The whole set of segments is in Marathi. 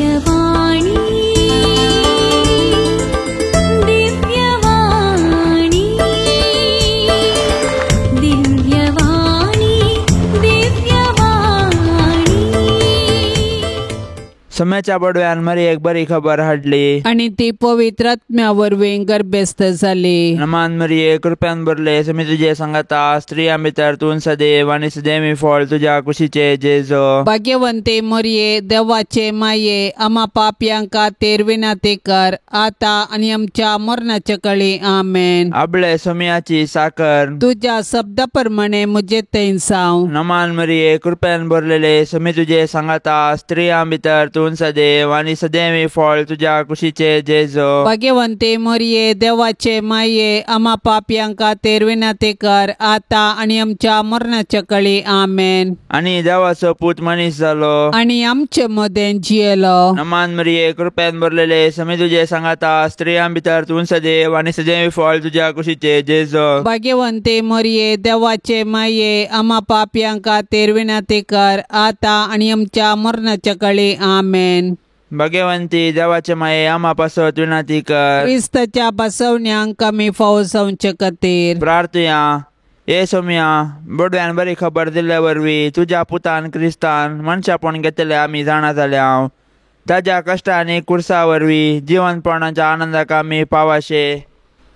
दिव्यवाणी दिव्यवाणी दिव्यवाणी दिव्यवाणी. समयाच्या बडव्यान मरी एक बरी खबर हाडली आणि ती पवित्र आत्म्यावरवीं गर्भस्थ जाली. नमान मरिये कृप्यान भरले समी तुझे संगता स्त्रियां भितर तूं सदैव आणि सदैवी फळ तुझ्या कुशीचे जेजो. भाग्यवंते मरिये देवाचे माये आम्हा पाप्यांका तेर विनंती कर आता आणि आमच्या मरणाच्या कळी आमेन. आपले समयाची साकर तुझ्या शब्दाप्रमाणे मुझे तैन साव. नमान मरिये कृप्यान भरलेले समी तुझे संगता स्त्रियां भितर तूं सदैव आणि सदैवी फळ तुझ्या कुशीचे जेजो. भाग्यवंते मरिये देवाचे माये आम्हा पाप्यांका तेर विनंती कर आता आणि आमच्या मरणाच्या कळी आमेन. आणि देवाचो पूत मनीस जालो आणि आमचे मदें जियेलो. नमान मरिये कृप्यान भरलेले समी तुझे सांगाता स्त्रियां भितर तूं सदैव आणि सदैवी फळ तुझ्या कुशीचे जेजो. भाग्यवंते मरिये देवाचे माये आम्हा पाप्यांका तेर विनंती कर आता आणि आमच्या मरणाच्या कळी आमेन. भाग्यवंती देवाचे माये आम्हा पासत विनंती कर. क्रिस्ताच्या बसवण्यांक कमी फावो जावचे खातीर प्रार्थया हे सोम्या बडव्यान बरी खबर दिल्ले वरवीं तुझ्या पुतान क्रिस्तान मनशापण घेतले आमी जाणा जाल्या. ताज्या कश्टा आनी कुर्सा वरवीं जिवनपणाच्या आनंदाक आमी पावाशे.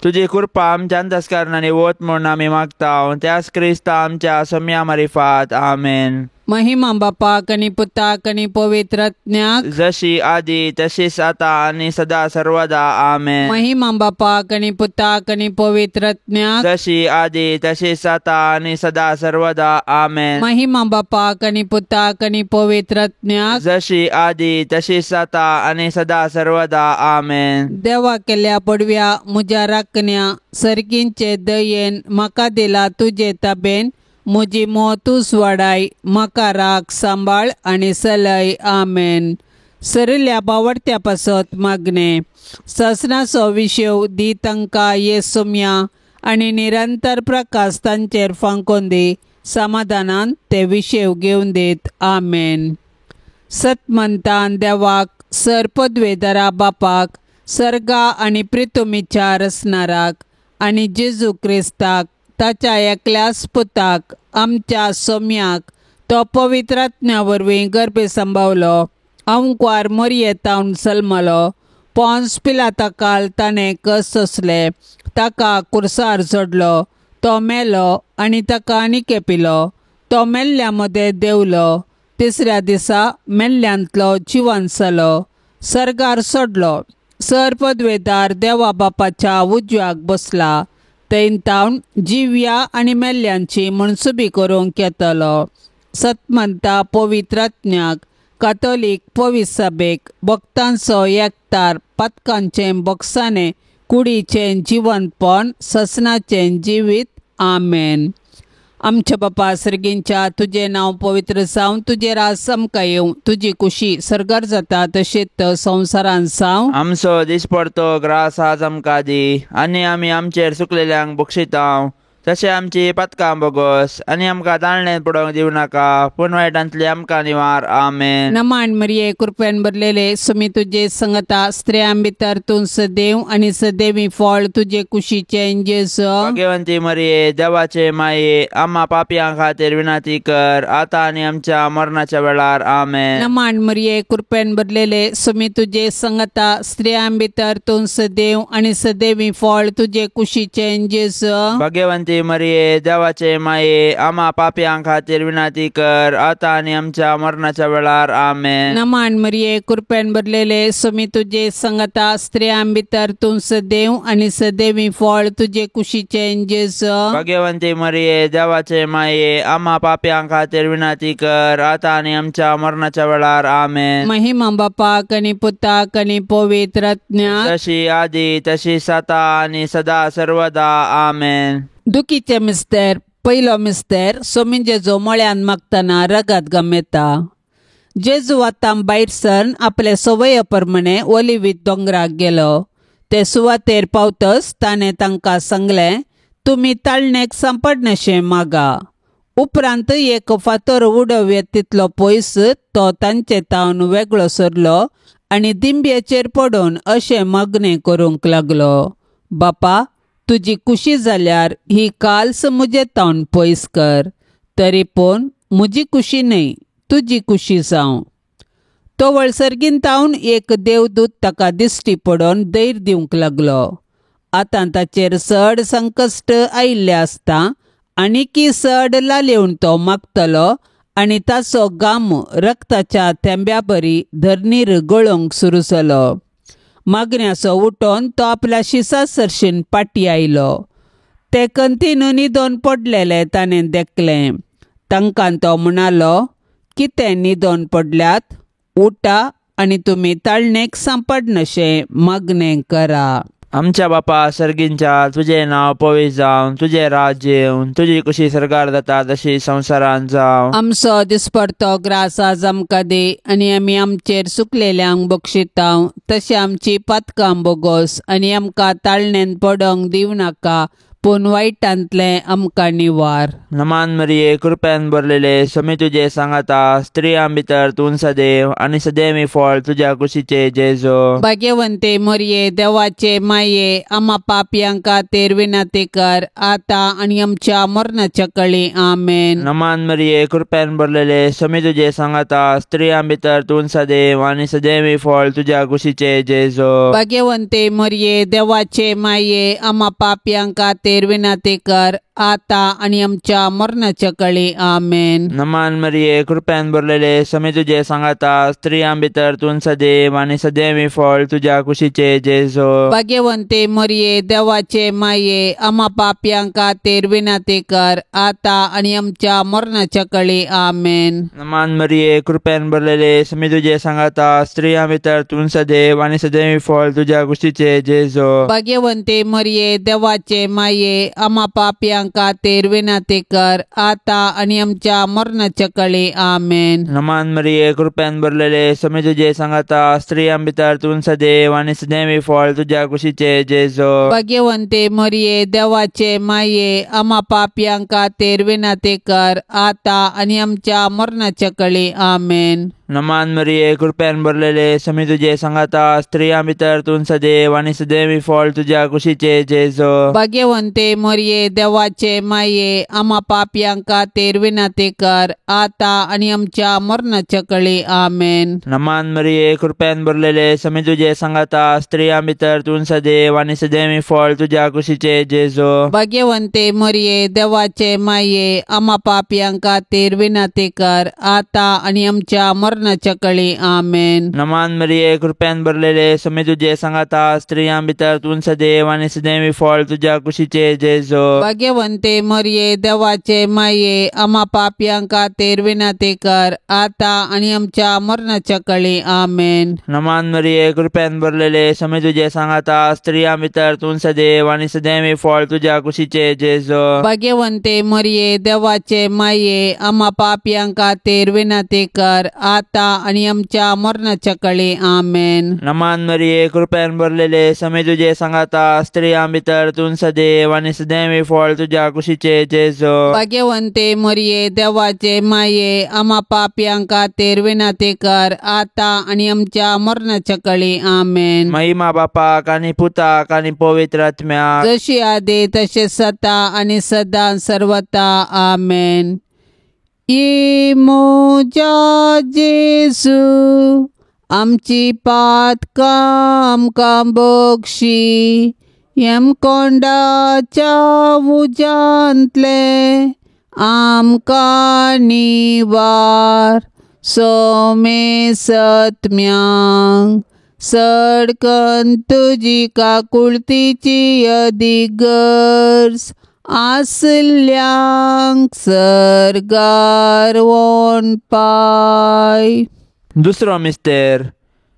तुजी कृपा आमच्या अंतस्करणांनी वत म्हूण आमी मागता. त्याच क्रिस्ता आमच्या सोम्या मारिफात आमेन. महिमा बापाक आणि पुताक आणि पवित्र आत्म्याक जशी आदी तशीच आता आणि सदा सर्वदा आमेन. महिमा बापाक आणि पुताक आणि पवित्र आत्म्याक जशी आदी तशीच आता आणि सदा सर्वदा आमेन. महिमा बापाक आणि पुताक आणि पवित्र आत्म्याक जशी आदी तशीच आता आणि सदा सर्वदा आमेन. देवा केल्या पडव्या मुझ्या राखण्या सर्गींचे दयेन म्हाका दिला तुझे ताबेन. मुजी मोह तूच वाडाय म्हाका राख सांबाळ आणि सलय आमेन. सरिल्ल्या बावडत्या पासत मागणे ससनाचो विशेव दी तांकां ये सोम्या आणि निरंतर प्रकाश तांचेर फांकोन दी. समाधानान ते विशेव घेवन देत आमेन. सतमंतान देवाक सर पदवेदारा बापाक सर्गा आणि प्रितुमीच्या रचणाराक आणि जेजू क्रिस्ताक ताच्या एकल्याच पुताक आमच्या सोम्याक तो पवित्र आत्म्या वरवीं गर्भ सांबावलो. अंकवार मरियेतावन सल्मलो. पोन्स पिलाताकाल ताणें कस सोंसले. ताका कुर्सार जोडलो. तो मेलो आणि ताका आनी केपिलो. तो मेल्ल्या मदें देवलो. तिसऱ्या दिसा मेल्ल्यांतलो जिवंत जालो. सर्गार सोडलो. सर पदवेदार देवा बापाच्या उजव्याक बसला. थंय तावन जिव्या आनी मेल्ल्यांची मनसुबी करूंक येतलो. सतमंता पवित्र आत्म्याक कातोलीक पवित्र सभेक भक्तांचो एकतार पथकांचें बक्षाने कुडीचें जिवंतपण ससनाचें जिवीत आमेन. आमच्या बापा सर्गींच्या तुझे नांव पवित्र जावं. तुझे राज आमकां येवं. तुजी कुशी सर्गार जाता तशेंच संवसारांत जावं. आमचो दिसपडतो ग्रास आज आमकां दी आनी आमी आमचेर चुकलेल्यांक बक्षिता. तशें आमची पथकां बोगोस आनी आमकां ताळणेंत पडोवंक दिवं नाका पूण वायटांतली आमकां निवार आमेन. नमान मरिये कृपेन भरलेले समी तुजे संगता स्त्रियां भितर तूं सदैव आनी सदैवी फळ तुजे कुशीचें जेजू. भाग्यवंती मरिये देवाचे माये आम्हा पापयां खातीर विनंती कर आता आनी आमच्या मरणाच्या वेळार आमेन. नमान मरिये कृपेन भरलेले समी तुजे संगता स्त्रियां भितर तूं सदैव आनी सदैवी फळ तुजे कुशीचें जेजू. भाग्यवंती मरिये देवाचे माये आम्हा पापयां खातीर विनंती कर आता आनी आमच्या मरणाच्या वेळार आमेन. नमान मरिये कृपेन भरलेले समी तुजे संगता स्त्रियां भितर तूं सदैव आनी सदैवी फळ तुजे कुशीचें जेजू. भाग्यवंती मरिये देवाचे माये आम्हा पापयां खातीर विनंती कर आता आनी आमच्या मरणाच्या वेळार आमेन. महिमा बापाक आनी पुताक आनी पवित्र आत्म्याक जशी आदी तशीच आता आनी सदा सर्वदा आमेन. दुखीचे मिस्तेर पयलो मिस्तेर सोमी जेजू मळ्यान मागतना रगत गमेता. जेजू आतां भायर सरून आपले सवये प्रमाणे ओलिवीत दोंगराक गेलो. ते सुवातेर पावतच ताणें तांकां सांगलें तुमी ताळणेक सांपडनाशें मागा. उपरांत एक फातर उडोव तितलो पयस तो तांचे तावन वेगळो सरलो आनी दिंब्येचेर पडून अशें मग्नें करूंक लागलो, बापा, तुजी कुशी जाल्यार ही काल्स म्हजे तोंड पयस कर, तरी पूण म्हजी कुशी न्हय, तुजी कुशी जावं. तो वळसरगीन तावन एक देवदूत ताका दिश्टी पडोवन दैर दिवंक लागलो. आतां ताचेर चड संकश्ट आयिल्लें आसता आनीकी चड लालेवन तो मागतलो आनी ताचो घाम रक्ताच्या थेंब्या बरी धरणीर गळोवंक सुरू जालो. मागण्याचो उठोन तो आपल्या शिसा सरशीन पाटी आयलो. ते कंतीन न्हिदोन पडलेले ताणें देखलें. तांकां तो म्हणालो, कितें न्हिदोन पडल्यात? उठा आनी तुमी ताळणेक सांपडनशें मागणें करा. आमच्या बापा सर्गींच्या, तुजें नांव पवित्र जावं, तुजें राज्य येवं, तुजी कशी सरकार जाता तशी संवसारांत जावं. आमचो दिसपडतो ग्रास आज आमकां दी, आनी आमी आमचेर चुकलेल्यांक बक्षितांव, तशें आमची पातकां बोगोस, आनी आमकां ताळणेन पडोंक दिवं नाका, पूण वायटांतलें आमकां निवार. नमान मरिये, कृपेन भरलेले, समी तुजे सांगाता, स्त्रियां भितर तूं सदैव, आनी सदैवी फळ तुज्या कुशीचे जेजो. भाग्यवंते मरिये, देवाचे माये, आम्हा पापयांक खातीर विनंती कर, आतां आनी आमच्या मरणाच्या कळी. आमेन. नमान मरिये, कृपेन भरलेले, समी तुजे सांगाता, स्त्रियां भितर तूं सदैव, आनी सदैवी फळ तुज्या कुशीचे जेजो. भाग्यवंते मरिये, देवाचे माये, आम्हा पापयांक खातीर विनंती कर, आतां आनी आमच्या मरणाच्या कळी. आमेन. नमान मरिये, कृपेन भरलेले, समी तुजे सांगाता, स्त्रियां भितर तूं सदैव, आनी सदैवी फळ तुज्या कुशीचे जेजो. भाग्यवंते मरिये, देवाचे माये, आम्हा पापयांक खातीर विनंती कर, आतां आनी आमच्या मरणाच्या कळी. आमेन. नमान मरिये, कृपेन भरलेले, समी तुजे सांगाता, स्त्रियां भितर तूं सदैव, आनी सदैवी फळ तुज्या कुशीचे जेजो. भाग्यवंते मरिये, देवाचे माये, आम्हा पापयांक खातीर विनंती कर, आतां आनी आमच्या मरणाच्या कळी. आमेन. नमान मरिये, कृपेन भरलेले, समी तुजे सांगाता, स्त्रियां भितर तूं सदैव, आनी सदैवी फळ तुज्या कुशीचे जेजो. भाग्यवंते मरिये, देवाचे माये, आम्हा पापयांक खातीर विनंती कर, आतां आनी आमच्या मरणाच्या कळी. आमेन. नमान मरिये, कृपेन भरलेले, समी तुजे सांगाता, स्त्रियां भितर तूं सदैव, आनी सदैवी फळ तुज्या कुशीचे जेजो. भाग्यवंते मरिये, देवाचे माये, आम्हा पापयांक खातीर विनंती कर, आतां आनी आमच्या मरणाच्या कळी. आमेन. नमान मरिये, कृपेन भरलेले, समी तुजे सांगाता, स्त्रियां भितर तूं सदैव, आनी सदैवी फळ तुज्या कुशीचे जेजो. भाग्यवंते मरिये, देवाचे माये, आम्हा पापयांक खातीर विनंती कर, आतां आनी आमच्या मरणाच्या कळी. आमेन. नमान मरिये, कृपेन भरलेले, समी तुजे सांगाता, स्त्रियां भितर तूं सदैव, आनी सदैवी फळ तुज्या कुशीचे जेजो. भाग्यवंते मरिये, देवाचे माये, आम्हा पापयांक खातीर विनंती कर, आतां आनी आमच्या मरणाच्या कळी. आमेन. नमान मरिये, कृपेन भरलेले, समी तुजे सांगाता, स्त्रियां भितर तूं सदैव, आनी सदैवी फळ तुज्या कुशीचे जेजो. भाग्यवंते मरिये, देवाचे माये, आम्हा पापयांक खातीर विनंती कर, आतां आनी आमच्या मरणाच्या कळी. आमेन. नमान मरिये, कृपेन भरलेले, समी तुजे सांगाता, स्त्रियां भितर तूं सदैव, आनी सदैवी फळ तुज्या कुशीचे जेजो. भाग्यवंते मरिये, देवाचे माये, आम्हा पापयांक खातीर विनंती कर, आतां आनी आमच्या मरणाच्या कळी. आमेन. महिमा बापाक आनी पुताक आनी पवित्र आत्म्याक, जशी आदी तशें सता आनी सदां सर्वता. आमेन. मोजा जेजू, आमची पातकां आमकां बक्षी, कोंडाच्या उजांतले आमकां निवार, सोमे सत्म्यांक सडकन तुजी काकुळतीची अधिगर्ज, आसल्यांक सरगार वोन पाय. दुसरो मिस्तेर,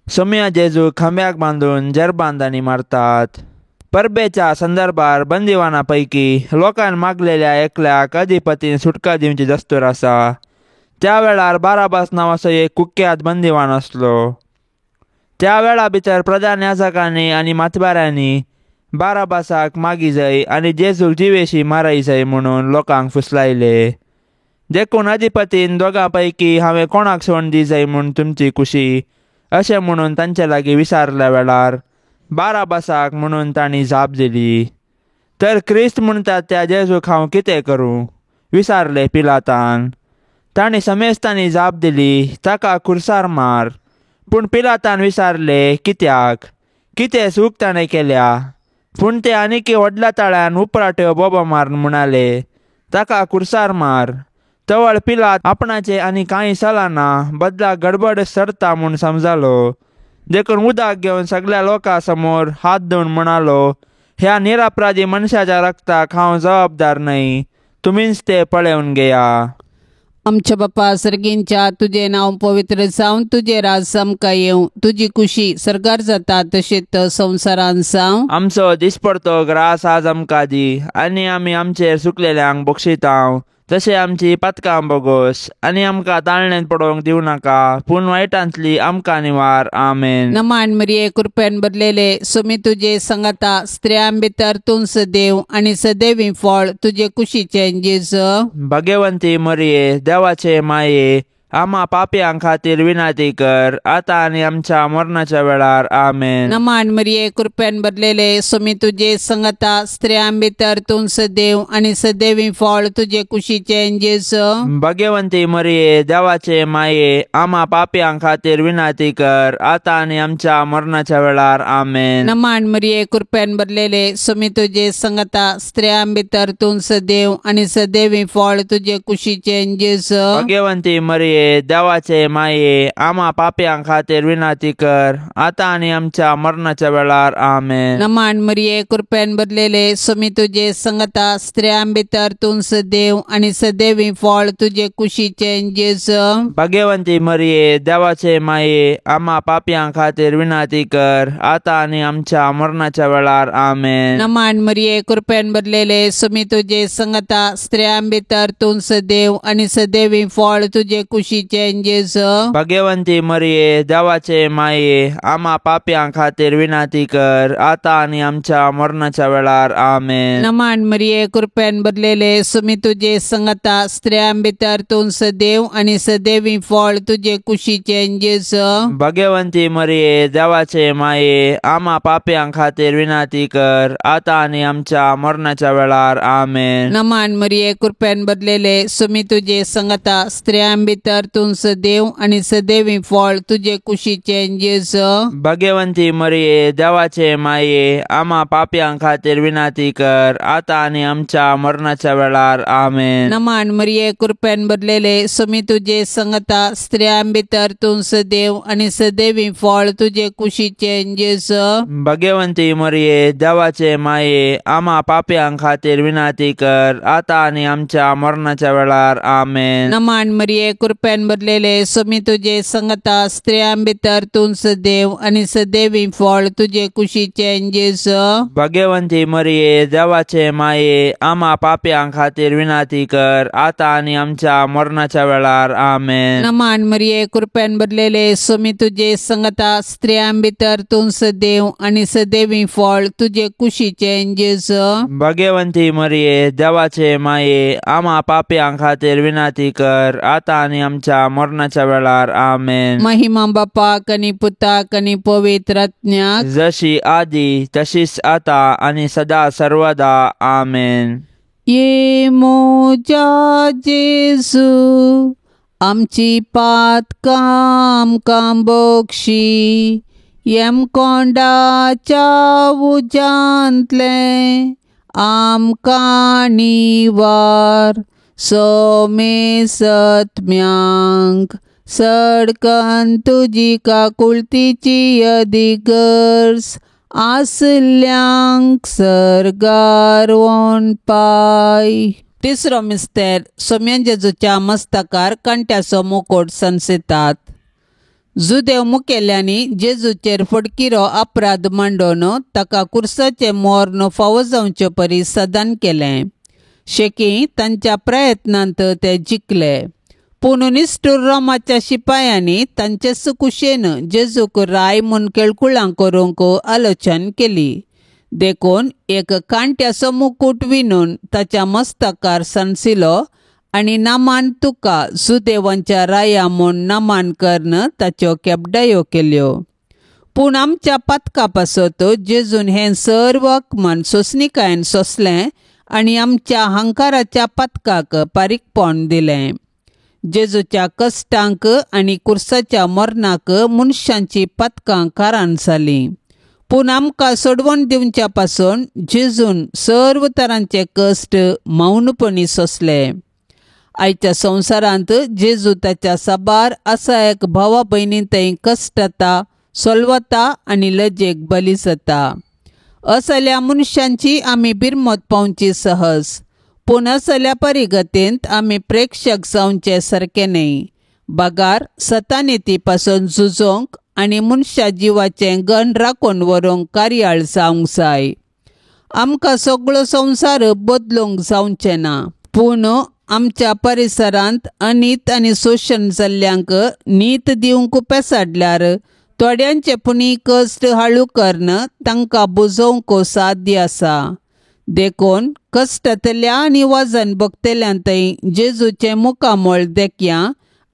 सोम्या जेजू खांब्याक बांदून जरबांदांनी मारतात. परबेच्या संदर्भार बंदिवाना पैकी लोकांन मागलेल्या एकल्याक अधिपतीन सुटका दिवची दस्तूर आसा. त्या वेळार बाराबास नांवाचो एक कुख्यात बंदिवान आसलो. त्या वेळा भितर प्रधान याजकांनी आनी मातबाऱ्यांनी बाराबासाक मागी जाय आनी जेजूक जिवेशी मारय जाय म्हणून लोकांक फुसलायले. देखून अधिपतीन दोगां पैकी हांवें कोणाक सोडून दी जाय म्हूण तुमची कुशी अशें म्हणून तांचे लागीं विचारल्या वेळार बाराबासाक म्हणून तांणी जाप दिली. तर क्रिस्त म्हणटा त्या जेजूक हांव कितें करूं विचारलें पिलातान. तांणी समेस्तांनी जाप दिली, ताका खुर्सार मार. पूण पिलातान विचारलें, कित्याक? कितें चूक ताणें केल्या? पूण ते आनीक व्हडल्या ताळ्यान उपराट्यो बोबो मारून म्हणाले, ताका खुर्सार मार. तवळ पिलात आपणाचे आनी कांय चलना बदलाक गडबड सरता म्हूण समजलो. देखून उदक घेवन सगळ्या लोकां समोर हात धुवन म्हणालो, ह्या निरपराधी मनशाच्या रक्ताक हांव जबाबदार न्हय, तुमीच ते पळोवन घेया. आमच्या बापा सर्गींच्या तुझे नाव पवित्र जावन तुझे राज समका येवं. तुझी खुशी सरकार जाता तशेंच संवसारान जावं. आमचो दिसपडतो ग्रास आज आमकां दी, आनी आमी आमचेर चुकलेल्यांक बक्षितांव. तशें आमची पातकां बोगोस आनी आमकां ताळणेंत पडोवंक दिवं नाका, पूण वायटांतली आमकां निवार. आमेन. नमान मरिये कृपेन भरलेले सुमी तुझे संगता स्त्रियां भितर तूं सदैव आनी सदैवी फळ तुझे कुशीचे जेजू. भाग्यवंती मरिये देवाचे माये, आम्हा पापयांक खातीर विनाती कर, आतां आनी आमच्या मरणाच्या वेळार. आमेन. नमान मरिये कृपेन भरलेले सुमी तुझे संगता स्त्रियां भितर तूं सदैव आनी सदैवी फळ तुझे कुशीचे जेजू. भाग्यवंती मरिये देवाचे माये, आम्हा पापयांक खातीर विनाती कर, आतां आनी आमच्या मरणाच्या वेळार. आमेन. नमान मरिये कृपेन भरलेले सुमी तुझे संगता स्त्रियां भितर तूं सदैव आनी सदैवी फळ तुझे कुशीचे जेजू. भाग्यवंती मरिये देवाचे माये, आम्हा पापयांक खातीर विनाती कर, आतां आनी आमच्या मरणाच्या वेळार. आमेन. नमान मरिये कृपेन भरलेले सुमी तुझे संगता स्त्रियां भितर तूं सदैव आनी सदैवी फळ तुझे कुशीचे जेजू. भाग्यवंती मरिये देवाचे माये, आम्हा पापयांक खातीर विनाती कर, आतां आनी आमच्या मरणाच्या वेळार. आमेन. नमान मरिये कृपेन भरलेले सुमी तुझे संगता स्त्रियां भितर तूं सदैव आनी सदैवी फळ तुझे कुशीचे जेजू. भाग्यवंती मरिये देवाचे माये, आम्हा पापयांक खातीर विनाती कर, आतां आनी आमच्या मरणाच्या वेळार. आमेन. नमान मरिये कृपेन भरलेले सुमी तुझे संगता स्त्रियां भितर तूं सदैव आनी सदैवी फळ तुझे कुशीचे जेजू. भाग्यवंती मरिये देवाचे माये, आम्हा पापयांक खातीर विनाती कर, आतां आनी आमच्या मरणाच्या वेळार. आमेन. नमान मरिये कृपेन भरलेले सुमी तुझे संगता स्त्रियां भितर तूं सदैव आनी सदैवी फळ तुझे कुशीचे जेजू. भाग्यवंती मरिये देवाचे माये, आम्हा पापयांक खातीर विनाती कर, आतां आनी आमच्या मरणाच्या वेळार. आमेन. नमान मरिये कृपेन भरलेले सुमी तुझे संगता स्त्रियां भितर तूं सदैव आनी सदैवी फळ तुझे कुशीचे जेजू. भाग्यवंती मरिये देवाचे माये, आम्हा पापयांक खातीर विनाती कर, आतां आनी आमच्या मरणाच्या वेळार. आमेन. नमान मरिये कृपेन भरलेले सुमी तुझे संगता स्त्रियां भितर तूं सदैव आनी सदैवी फळ तुझे कुशीचे जेजू. भाग्यवंती मरिये देवाचे माये, आम्हा पापयांक खातीर विनाती कर, आतां आनी आमच्या मरणाच्या वेळार. आमेन. नमान मरिये कृपेन भरलेले सुमी तुझे संगता स्त्रियां भितर तूं सदैव आनी सदैवी फळ तुझे कुशीचे जेजू. भाग्यवंती मरिये देवाचे माये, आम्हा पापयांक खातीर विनाती कर, आतां आनी आमच्या मरणाच्या वेळार. आमेन. महिमा बापाक आनी पुताक आनी पवित्र आत्म्याक, जशी आदी तशीच आता आणि सदा सर्वदा. आमेन. ये मोजा जेजू आमची पातकां आमकां बक्षी, येम कोंडाच्या उजांतले आमकां निवार. सोमे सत्म्यांक सडकन तुजी काकुळतीची अधिगर्स, आसल्यांक सरगार वोन पाय. तिसरो मिस्तेर सोम्या जेजूच्या मस्तकार कंट्याचो मुकोट संसितात. जुदेव मुखेल्यांनी जेजूचेर फटकिरो अपराध मांडून ताका कुर्साचे मोर फावो जावचे परी सदान केलें. शेकी तांच्या प्रयत्नांत ते जिखले. पूण निष्ठूर रोमाच्या शिपायांनी तांचे सुकुशेन जेजूक राय म्हूण केळकुळां करूंक आलोचन केली. देखून एक कांट्याचो मुकुट विणून ताच्या मस्तकार संसिलो आनी नामान तुका सुदेवांच्या राया म्हूण नामान करन ताच्यो केपडायो केल्यो. पूण आमच्या पथका पासत जेजून हें सर्व मन सोंसणीकायेन सोंसलें आनी आमच्या हंकाराच्या पथकाक पारीकपण दिलें. जेजूच्या कश्टांक आनी कुर्साच्या मरणाक मनशांची पथकां कारण जालीं. पूण आमकां सोडवण दिवच्या पासून जेजून सर्व तरांचे कश्ट मौनपणी सोंसले. आयच्या संवसारांत जेजू ताच्या साबार आसा एक भावा भयणींतय कश्ट जाता, सोलवता आनी लजेक बली जाता. असल्या मनशांची आमी बिरमत पावची सहज. पूण असल्या परिगतेंत आमी प्रेक्षक जावचे सारके न्हय. बागार सतानिती पासून झुजोंक आनी मनशा जिवाचें गण राखून व्हरूंक कार्याळ जावंक जाय. आमकां सगळो संवसार बदलूंक जावचें ना, पूण आमच्या परिसरांत अनीत आनी शोशण जाल्ल्यांक नीत दिवंक पेसाडल्यार थोड्यांचे पुणी कश्ट हाळू करन तांकां बुजोवंक साध्य आसा. देखून कश्टांतल्या आनी वजन भोगतेल्यांतय जेजूचें मुखामोळ देखया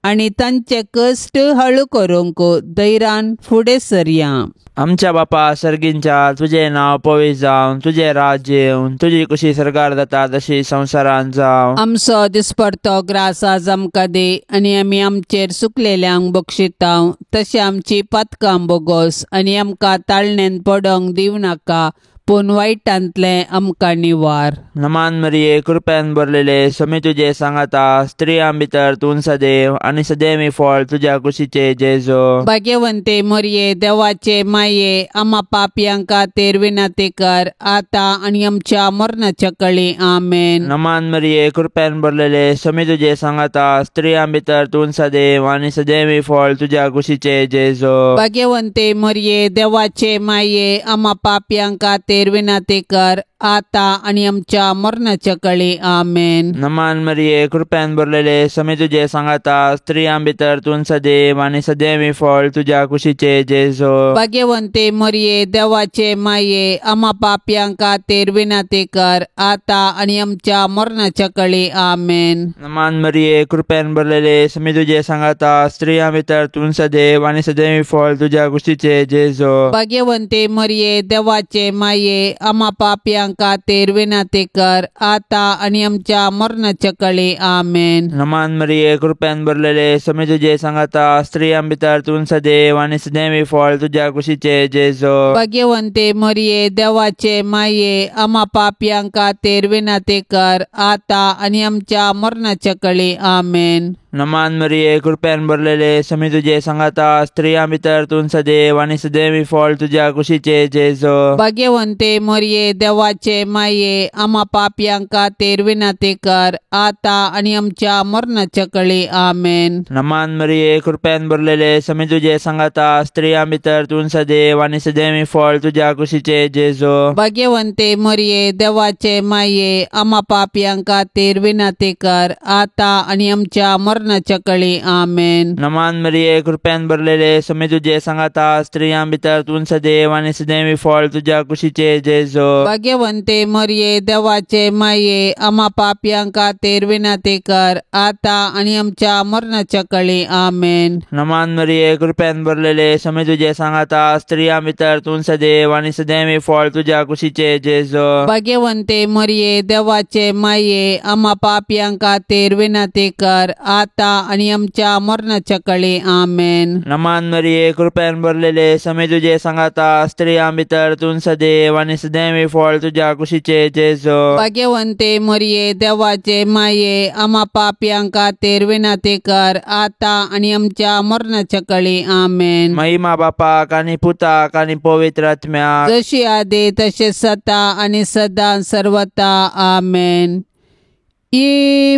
आनी तांचे कश्ट हाळू करूंक धैर्यान फुडें सरया. आमच्या बापा सर्गींच्या, तुजें नांव पवित्र जावं, तुजें राज्य येवं, तुजी कशी सरकार जाता तशी संवसारांत जावं. आमचो दिसपडतो ग्रास आज आमकां दे आनी आमी आमचेर चुकलेल्यांक बक्षितांव, तशें आमची पथकां बोगोस आनी आमकां ताळणेन पडोंक दिवं नाका, पूण वायटांतलें आमकां निवार. नमान मरिये, कृपेन भरलेले, स्वामी तुजे सांगाता, स्त्रियां भितर तूं सदैव आनी सदैवी फळ तुज्या कुशीचे जेजू. भाग्यवंते मरिये, देवाचे माये, आम्हा पापयांक खातीर विनंती कर, आता आनी आमच्या मरणाच्या कळी. आमेन. नमान मरिये, कृपेन भरलेले, स्वामी तुजे सांगाता, स्त्रियां भितर तूं सदैव आनी सदैवी फळ तुज्या कुशीचे जेजू. भाग्यवंते मरिये, देवाचे माये, आम्हा पापयांक खातीर विनंती कर, आता आनी आमच्या मरणाच्या कळी. आमेन. नमान मरिये, कृपेन भरलेले, स्वामी तुजे सांगाता, स्त्रियां भितर तूं सदैव आनी सदैवी फळ तुज्या कुशीचे जेजू. भाग्यवंते मरिये, देवाचे माये, आम्हा पापयांक खातीर विनंती कर, आता आनी आमच्या मरणाच्या कळी. आमेन. नमान मरिये, कृपेन भरलेले, स्वामी तुजे सांगाता, स्त्रियां भितर तूं सदैव आनी सदैवी फळ तुज्या कुशीचे जेजू. भाग्यवंते मरिये, देवाचे माये, आम्हा पापयांक खातीर विनंती कर, आता आनी आमच्या मरणाच्या कळी. आमेन. नमान मरिये, कृपेन भरलेले, स्वामी तुजे सांगाता, स्त्रियां भितर तूं सदैव आनी सदैवी फळ तुज्या कुशीचे जेजू. भाग्यवंते मरिये, देवाचे माये, आम्हा पापयांक खातीर विनंती कर, आता आनी आमच्या मरणाच्या कळी. आमेन. नमान मरिये, कृपेन भरलेले, स्वामी तुजे सांगाता, स्त्रियां भितर तूं सदैव आनी सदैवी फळ तुज्या कुशीचे जेजू. भाग्यवंते मरिये, देवाचे माये, आम्हा पापयांक खातीर विनंती कर, आता आनी आमच्या मरणाच्या कळी. आमेन. नमान मरिये, कृपेन भरलेले, स्वामी तुजे सांगाता, स्त्रियां भितर तूं सदैव आनी सदैवी फळ तुज्या कुशीचे जेजू. भाग्यवंते मरिये, देवाचे माये, आम्हा पापयांक खातीर विनंती कर, आता आनी आमच्या मरणाच्या कळी. आमेन. नमान मरिये, कृपेन भरलेले, स्वामी तुजे सांगाता, स्त्रियां भितर तूं सदैव आनी सदैवी फळ तुज्या कुशीचे जेजू. भाग्यवंते मरिये, देवाचे माये, आम्हा पापयांक खातीर विनंती कर, आता आनी आमच्या मरणाच्या कळी. आमेन. नमान मरिये, कृपेन भरलेले, स्वामी तुजे सांगाता, स्त्रियां भितर तूं सदैव आनी सदैवी फळ तुज्या कुशीचे जेजू. भाग्यवंते मरिये, देवाचे माये, आम्हा पापयांक खातीर विनंती कर, आता आनी आमच्या मरणाच्या कळी. आमेन. नमान मरिये, कृपेन भरलेले, स्वामी तुजे सांगाता, स्त्रियां भितर तूं सदैव आनी सदैवी फळ तुज्या कुशीचे जेजू. भाग्यवंते मरिये, देवाचे माये, आम्हा पापयांक खातीर विनंती कर, आता आनी आमच्या मरणाच्या कळी. आमेन. महिमा बापाक आनी पुताक आनी पवित्र आत्म्याक, जशी आदी तशें सता आनी सदां सर्वता. आमेन.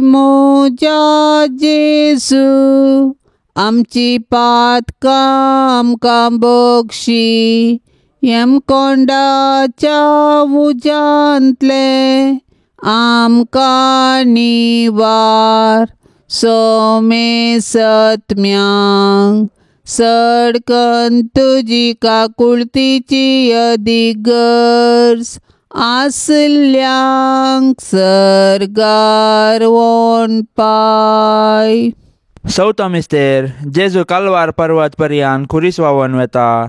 मोजा जेजू, आमची पातकां आमकां बक्षी, कोंडाच्या उजांतले आमकां निवार. सोमे सत्म्यांक सडकन तुजी काकुळतीची अधिक गरज, आसल्यांक सर्गार पाय. चवथो मिस्तेर जेजू कालवार पर्वत पर्यान खुरीस वावन वेता.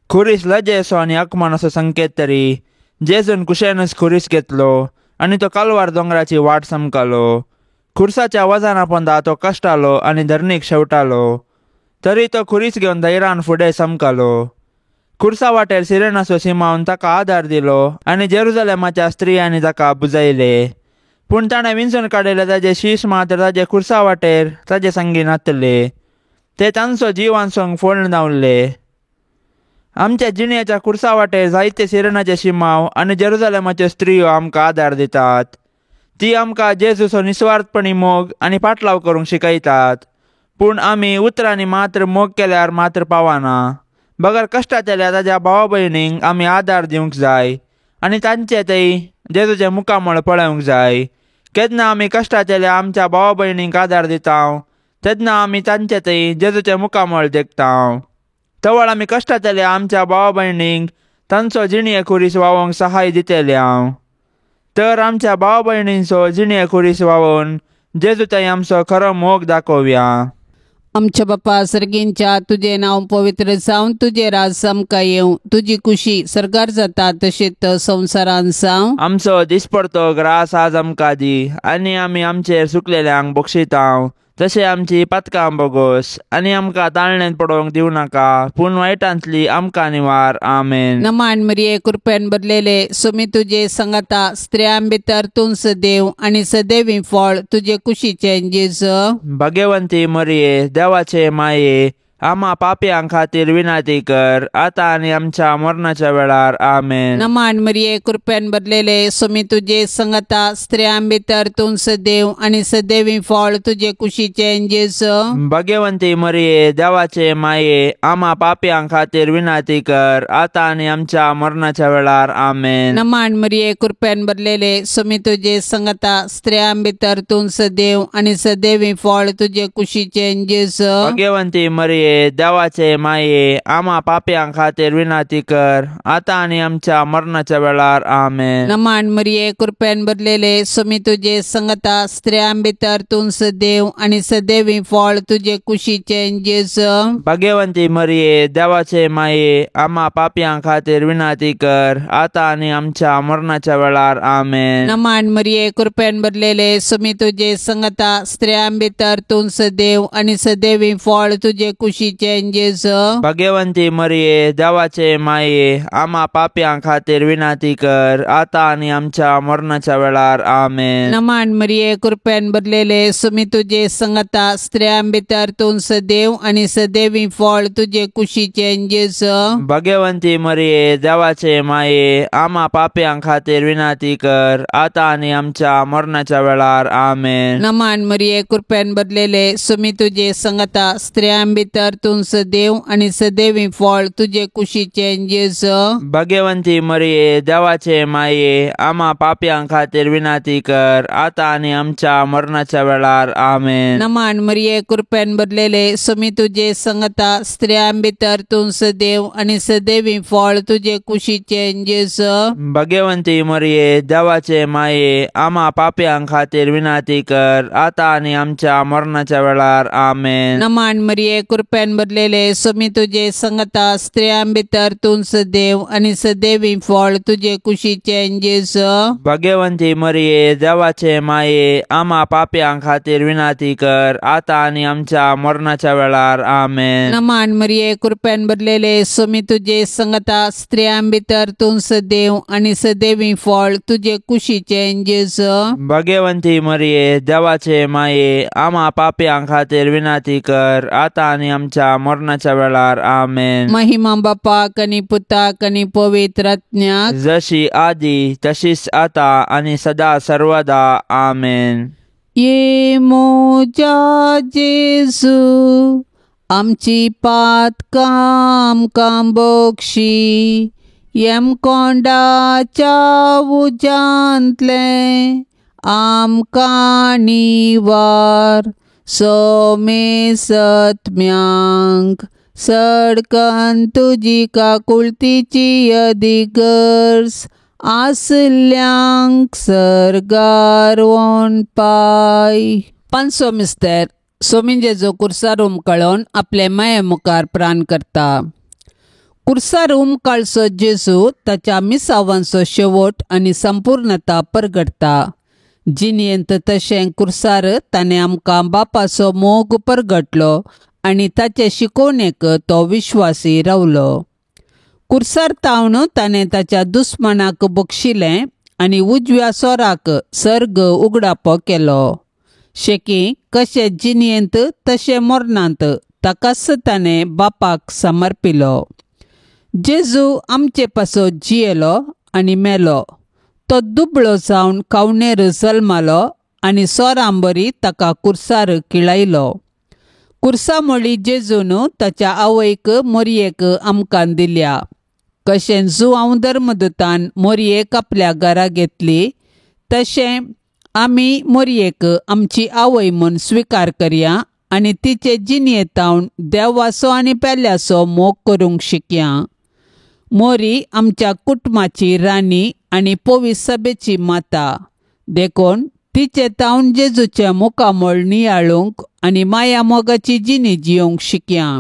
खुरीस लजेसो आनी अकमन असो संकेत तरी जेजून कुशेनच खुरीस घेतलो आनी तो कालवार दोंगराची वाट समकलो. खुर्साच्या वजना पोंदा तो कश्टालो आनी धरणीक शेवटालो. तरी तो खुरीस घेवन धैर्यान फुडें समकलो. खुर्सा वाटेर सिरेनाचो सिमावन ताका आदार दिलो आनी जेरुजलेमाच्या स्त्रियांनी ताका बुजयले. पूण ताणें विंचून काडिल्ले ताजे शीश मात्र ताजे खुर्सा वाटेर ताजे संगी नातले. ते तांचो जीव वांचूंक फोडून धांवले. आमच्या जिणेच्या खुर्सा वाटेर जायते सिरेनाचे शिमाव आनी जेरुजलेमाच्यो स्त्रियो आमकां आदार दितात. ती आमकां जेजूचो निस्वार्थपणी मोग आनी पाटलाव करूंक शिकयतात. पूण आमी उतरांनी मात्र मोग केल्यार मात्र पावना. बगर कश्टाचेल्या ताज्या भावा भयणींक आमी आदार दिवंक जाय आनी तांचे थंय जेजूचें मुखामळ पळोवंक जाय. केन्ना आमी कश्टाचेल्या आमच्या भावा भयणींक आदार दिता तेन्ना आमी तांचे थंय जेजूचें मुखामळ देखता. तवळ आमी कश्टाचेल्या आमच्या भावा भयणींक तांचो जिणये खुरीस वावोवंक सहाय दितल्या. तर आमच्या भावा भयणींचो जिणये खुरीस वावोवन जेजू थंय आमचो खरो मोग दाखोवया. आमच्या बापा सर्गींच्या तुझे नाव पवित्र जावन तुझे राज समका येवं. तुझी खुशी सरकार जाता तशेंच संवसारान जावं. आमचो दिसपडतो ग्रास आज आमकां दी आनी आमी आमचेर सुकलेल्यांक बक्षिता तशें आमची पातकां बोगोस आनी आमकां ताळणेंत पडोवंक दिवं नाका पूण वायटांतली आमकां निवार. आमेन. नमान मरिये कृपेन बदलेले सुमी तुझे संगता स्त्रियां भितर तूं सदैव आनी सदैवी फळ तुझे कुशीचे जेजू. भाग्यवंती मरिये देवाचे माये आम्हा पापयां खातीर विनाती कर आता आनी आमच्या मरणाच्या वेळार. आमेन. नमान मरिये कृपेन बदलेले सुमी तुझे संगता स्त्रियां भितर तूं सदैव आनी सदैवी फळ तुझे कुशीचे जेजू. भाग्यवंती मरिये देवाचे माये आम्हा पापयां खातीर विनाती कर आता आनी आमच्या मरणाच्या वेळार. आमेन. नमान मरिये कृपेन बदलेले सुमी तुझे संगता स्त्रियां भितर तूं सदैव आनी सदैवी फळ तुझे कुशीचे जेजू. भाग्यवंती मरिये देवाचे माये आम्हा पापयां खातीर विनाती कर आता आनी आमच्या मरणाच्या वेळार. आमेन. नमान मरिये कृपेन बदलेले सुमी तुझे संगता स्त्रियां भितर तूं सदैव आनी सदैवी फळ तुझे कुशीचे जेजू. भाग्यवंती मरिये देवाचे माये आम्हा पापयां खातीर विनाती कर आता आनी आमच्या मरणाच्या वेळार. आमेन. नमान मरिये कृपेन बदलेले सुमी तुझे संगता स्त्रियां भितर तूं सदैव आनी सदैवी फळ तुझे कुशीचे जेजू. भाग्यवंती मरिये देवाचे माये आम्हा पापयां खातीर विनाती कर आता आनी आमच्या मरणाच्या वेळार. आमेन. नमान मरिये कृपेन बदलेले सुमी तुझे संगता स्त्रियां भितर तूं सदैव आनी सदैवी फळ तुझे कुशीचे जेजू. भाग्यवंती मरिये देवाचे माये आम्हा पापयां खातीर विनाती कर आता आनी आमच्या मरणाच्या वेळार. आमेन. नमान मरिये कृपेन बदलेले सुमी तुझे संगता स्त्रियां भितर तूं सदैव आनी सदैवी फळ तुझे कुशीचे जेजू. भाग्यवंती मरिये देवाचे माये आम्हा पापयां खातीर विनाती कर आता आनी आमच्या मरणाच्या वेळार. आमेन. नमान मरिये कृपेन बदलेले सुमी तुझे संगता स्त्रियां भितर तूं सदैव आनी सदैवी फळ तुझे कुशीचे जेजू. भाग्यवंती मरिये देवाचे माये आम्हा पापयां खातीर विनाती कर आता आनी आमच्या मरणाच्या वेळार. आमेन. नमान मरिये कृपेन बदलेले सुमी तुझे संगता स्त्रियां भितर तूं सदैव आनी सदैवी फळ तुझे कुशीचे जेजू. भाग्यवंती मरिये देवाचे माये आम्हा पापयां खातीर विनाती कर आता आनी आमच्या मरणाच्या वेळार. आमेन. नमान मरिये कृपेन बदलेले सुमी तुझे संगता स्त्रियां भितर तूं सदैव आनी सदैवी फळ तुझे कुशीचे जेजू. भाग्यवंती मरिये देवाचे माये आम्हा पापयां खातीर विनाती कर आता आनी आमच्या मरणाच्या वेळार. आमेन. महिमा बापाक आनी पुताक आनी पवित्र आत्म्याक जशी आदी तशीच आता आनी सदा सर्वदा. आमेन. ये मोजा जेजू आमची पातकां आमकां बक्षी. येम कोंडाच्या उजांतले आमकां निवार. सोमे सत्म्यांक सडकन तुजी काकुळतीची अधिगर्स आसल्यांक सर्गार पाय. पांचसो मिस्तेर. सोमीन जेजो कुर्सार उमकळोन आपले माये मुखार प्राण करता. कुर्सार उमकाळसो जेजू ताच्या मिसावांचो शेवट आनी संपूर्णता परगडता. जिनियेंत तशें कुर्सार ताणें आमकां बापाचो मोग परगटलो आनी ताचे शिकोवणेक तो विश्वासी रावलो. कुर्सार तावन ताणें ताच्या दुस्मनाक बक्षिलें आनी उजव्या सोराक सर्ग उगडापो केलो. शेकी कशें जिनियेंत तशें मरणांत ताकाच ताणें बापाक समर्पिलो. जेजू आमचे पासो जियेलो आनी मेलो. तो दुबळो जावन कावणेर जल्मालो आनी सोरांबरी ताका कुर्सार किळायलो. कुर्सा मोळी जेजून ताच्या आवयक मोरयेक आमकां दिल्या. कशें जुवांव धर्मदूतान मोरयेक आपल्या घरा घेतली तशें आमी मोरयेक आमची आवय म्हूण स्विकार करया आनी तिचे जिनियेतावन देवाचो आनी पेल्याचो मोग करूंक शिकया. मोरी आमच्या कुटुंबाची राणी आनी पवित्र सभेची माता. देखून तिचे तावन जेजूचे मुखामोळ नियाळूंक आनी माया मोगाची जिणी जियोंक शिकया.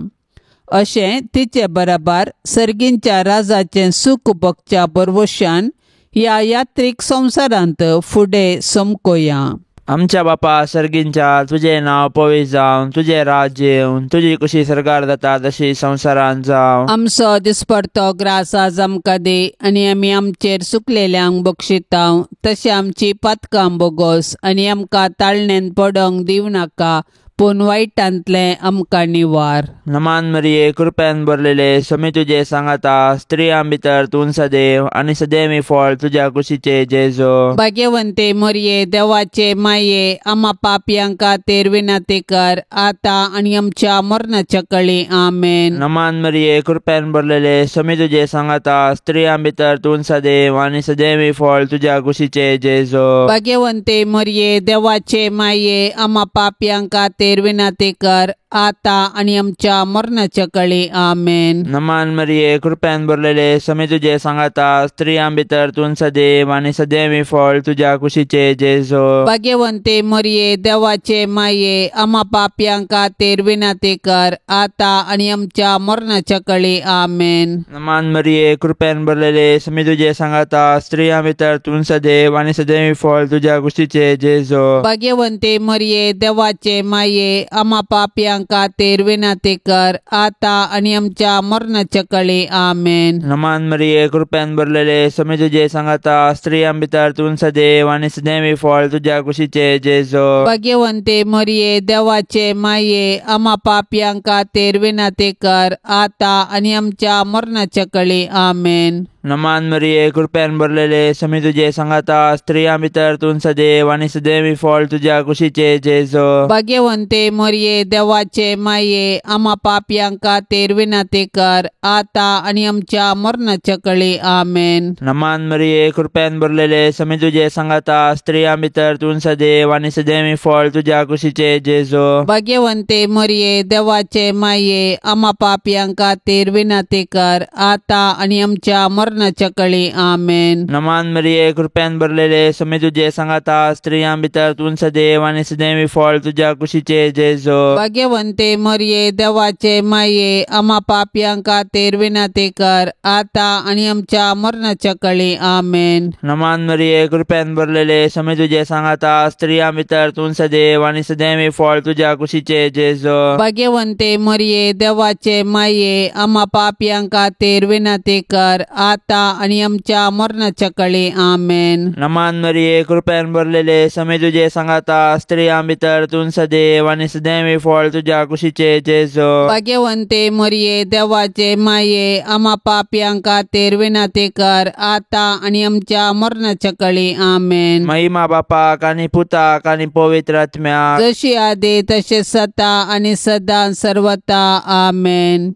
अशें तिचे बराबर सर्गींच्या राजाचें सूख भोगच्या बरवशान ह्या यात्रीक संवसारांत फुडें समकोया. आमच्या बापा सर्गींच्या तुझे नाव पवित्र जावन तुझे राज येवन तुजी कशी सरकार जाता तशी संवसारांत जावं. आमचो दिसपडतो ग्रास आज आमकां दे आनी आमी आमचेर सुकलेल्यांक बक्षितांव तशें आमची पातकां बोगोस आनी आमकां ताळणेन पडोंक दिवं नाका पूण वायटांतलें आमकां निवार. नमान मरिये कृपेन भरलेले समी तुजे सांगाता स्त्रियां भितर तूं सदैव आनी सदैवी फळ तुज्या कुशीचे जेजो. भाग्यवंते मोरये देवाचे माये आमा पापयांक खातीर विनंती कर आतां आनी आमच्या मरणाच्या कळी आमेन. नमान मरिये कृपेन भरलेले समी तुजे सांगाता स्त्रियां भितर तूं सदैव आनी सदैवी फळ तुज्या कुशीचे जेजो. भाग्यवंते मोरये देवाचे माये आमा पापयांक खातीर विनंती कर आतां आनी आमच्या मरणाच्या कळी आमेन. नमान मरिये कृपेन भरलेले समी तुजे सांगाता स्त्रियां भितर तूं सदैव आनी सदैवी फळ तुज्या कुशीचे जेजो. भाग्यवंते मोरये देवाचे माये आमा पापयांक खातीर विनंती कर आतां आनी आमच्या मरणाच्या कळी आमेन. नमान मरिये कृपेन भरलेले समी तुजे सांगाता स्त्रियां भितर तूं सदैव आनी सदैवी फळ तुज्या कुशीचे जेजो. भाग्यवंते मोरये देवाचे माये आमा पापयांक खातीर विनंती कर आतां आनी आमच्या मरणाच्या कळी आमेन. नमान मरिये कृपेन भरलेले समी तुजे सांगाता स्त्रियां भितर तूं सदैव आनी सदैवी फळ तुज्या कुशीचे जेजो. भाग्यवंते मोरये देवाचे माये आमा पापयांक खातीर विनंती कर आतां आनी आमच्या मरणाच्या कळी आमेन. नमान मरिये कृपेन भरलेले समी तुजे सांगाता स्त्रियां भितर तूं सदैव आनी सदैवी फळ तुज्या कुशीचे जेजो. भाग्यवंते मोरये देवाचे माये आमा पापयांक खातीर विनंती कर आतां आनी आमच्या मरणाच्या कळी आमेन. नमान मरिये कृपेन भरलेले समी तुजे सांगाता स्त्रियां भितर तूं सदैव आनी सदैवी फळ तुज्या कुशीचे जेजो. भाग्यवंते मोरये देवाचे माये आमा पापयांक खातीर विनंती कर आतां आनी आमच्या मरणाच्या कळी आमेन. नमान मरिये कृपेन भरलेले समी तुजे सांगाता स्त्रियां भितर तूं सदैव आनी सदैवी फळ तुज्या कुशीचे जेजो. भाग्यवंते मोरये देवाचे माये आमा पापयांक खातीर विनंती कर आतां आनी आमच्या मरणाच्या कळी आमेन. नमान मरिये कृपेन भरलेले समी तुजे सांगाता स्त्रियां भितर तूं सदैव आनी सदैवी फळ तुज्या कुशीचे जेजो. भाग्यवंते मोरये देवाचे माये आमा पापयांक खातीर विनंती कर आतां आनी आमच्या मरणाच्या कळी आमेन. नमान मरिये कृपेन भरलेले समी तुजे सांगाता स्त्रियां भितर तूं सदैव आनी सदैवी फळ तुज्या कुशीचे जेजो. भाग्यवंते मोरये देवाचे माये आमा पापयांक खातीर विनंती कर आतां आनी आमच्या मरणाच्या कळी आमेन. महिमा बापाक आनी पुताक आनी पवित्र आत्म्याक जशी आदी तशें सता आनी सदां सर्वता आमेन.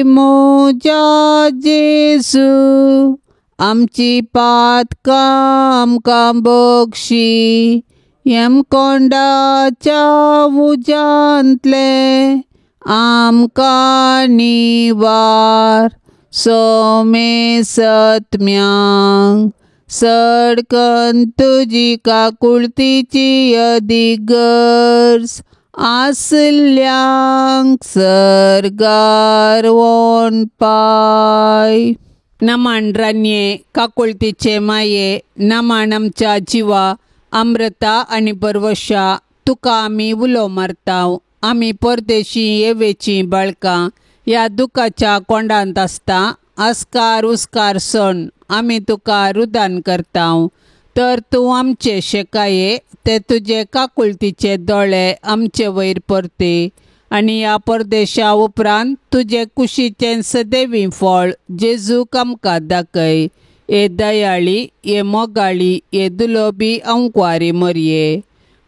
मोजा जेजू आमची पातकां आमकां बक्षी कोंडाच्या उजांतले आमकां निवार सोमे सत्म्यांक सडकन तुजी काकुळतीची अधिगर्स आसल्यांक सरगार वोन पाय. नमान रान्ये काकुळतीचे माये, नमान आमच्या जिवा अमृता आनी परवशा तुका आमी उलो मारताव. आमी परदेशी येवेची बाळकां ह्या दुखाच्या कोंडांत आसता. आस्कार उस्कार सण आमी तुका रुदान करताव. तर तूं आमचे शेकाये ते तुजे काकुळतीचे दोळे आमचे वयर परते आनी ह्या परदेशा उपरांत तुजे कुशीचें सदैवी फळ जेजूक आमकां दाखय. ए दयाळी, ए मोगाळी, ए दुलोबी अंकवारी मरये.